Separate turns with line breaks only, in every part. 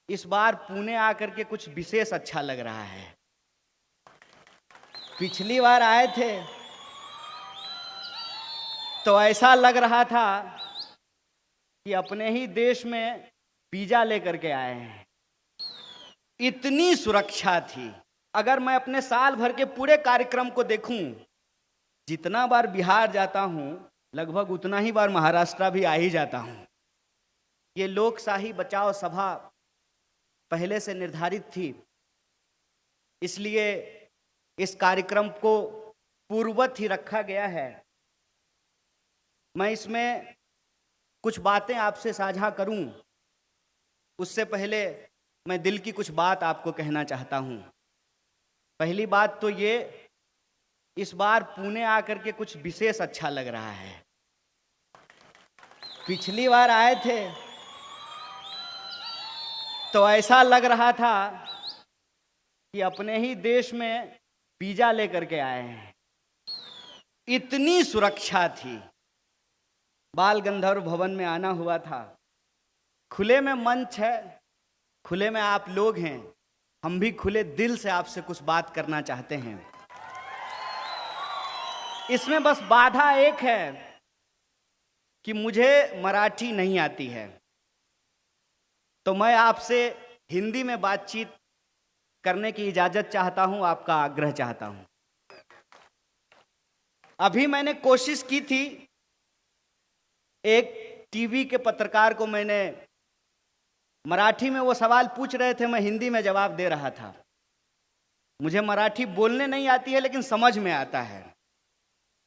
इस बार पुणे आकर के कुछ विशेष अच्छा लग रहा है। पिछली बार आए थे तो ऐसा लग रहा था कि अपने ही देश में वीजा लेकर के आए हैं। इतनी सुरक्षा थी। अगर मैं अपने साल भर के पूरे कार्यक्रम को देखूं, जितना बार बिहार जाता हूं लगभग उतना ही बार महाराष्ट्र भी आ ही जाता हूं। ये लोकशाही बचाओ सभा पहले से निर्धारित थी, इसलिए इस कार्यक्रम को पूर्ववत ही रखा गया है। मैं इसमें कुछ बातें आपसे साझा करूं, उससे पहले मैं दिल की कुछ बात आपको कहना चाहता हूं। पहली बात तो ये, इस बार पुणे आकर के कुछ विशेष अच्छा लग रहा है। पिछली बार आए थे तो ऐसा लग रहा था कि अपने ही देश में वीजा लेकर के आए हैं। इतनी सुरक्षा थी। बाल गंधर्व भवन में आना हुआ था। खुले में मंच है, खुले में आप लोग हैं। हम भी खुले दिल से आपसे कुछ बात करना चाहते हैं। इसमें बस बाधा एक है कि मुझे मराठी नहीं आती है, तो मैं आपसे हिंदी में बातचीत करने की इजाजत चाहता हूं, आपका आग्रह चाहता हूं। अभी मैंने कोशिश की थी, एक टीवी के पत्रकार को मैंने मराठी में वो सवाल पूछ रहे थे, मैं हिंदी में जवाब दे रहा था। मुझे मराठी बोलने नहीं आती है लेकिन समझ में आता है।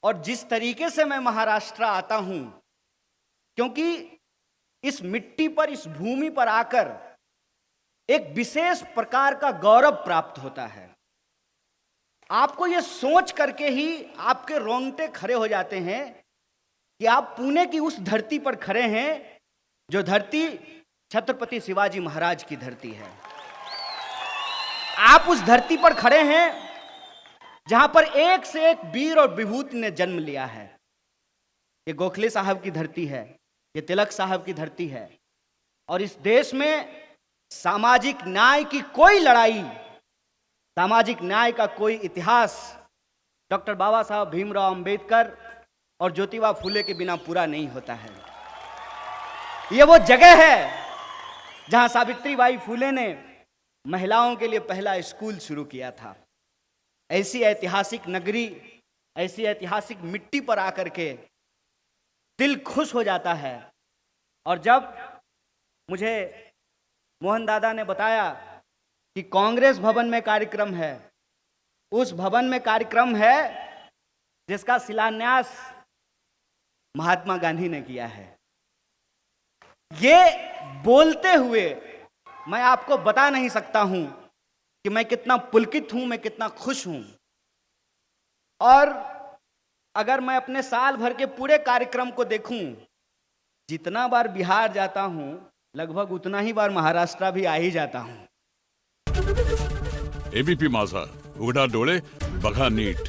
और जिस तरीके से मैं महाराष्ट्र आता हूं, क्योंकि इस मिट्टी पर, इस भूमि पर आकर एक विशेष प्रकार का गौरव प्राप्त होता है। आपको ये सोच करके ही आपके रोंगटे खड़े हो जाते हैं कि आप पुणे की उस धरती पर खड़े हैं जो धरती छत्रपति शिवाजी महाराज की धरती है। आप उस धरती पर खड़े हैं जहां पर एक से एक वीर और विभूति ने जन्म लिया है। ये गोखले साहब की धरती है, ये तिलक साहब की धरती है। और इस देश में सामाजिक न्याय की कोई लड़ाई, सामाजिक न्याय का कोई इतिहास डॉक्टर बाबा साहब भीमराव अंबेडकर और ज्योतिबा फूले के बिना पूरा नहीं होता है। ये वो जगह है जहां सावित्रीबाई फूले ने महिलाओं के लिए पहला स्कूल शुरू किया था। ऐसी ऐतिहासिक नगरी, ऐसी ऐतिहासिक मिट्टी पर आकर के दिल खुश हो जाता है। और जब मुझे मोहन दादा ने बताया कि कांग्रेस भवन में कार्यक्रम है, उस भवन में कार्यक्रम है जिसका शिलान्यास महात्मा गांधी ने किया है, ये बोलते हुए मैं आपको बता नहीं सकता हूं कि मैं कितना पुलकित हूं, मैं कितना खुश हूं। और अगर मैं अपने साल भर के पूरे कार्यक्रम को देखूं, जितना बार बिहार जाता हूं लगभग उतना ही बार महाराष्ट्र भी आ ही जाता हूं।
एबीपी माझा, उघडा डोळे बघा नीट।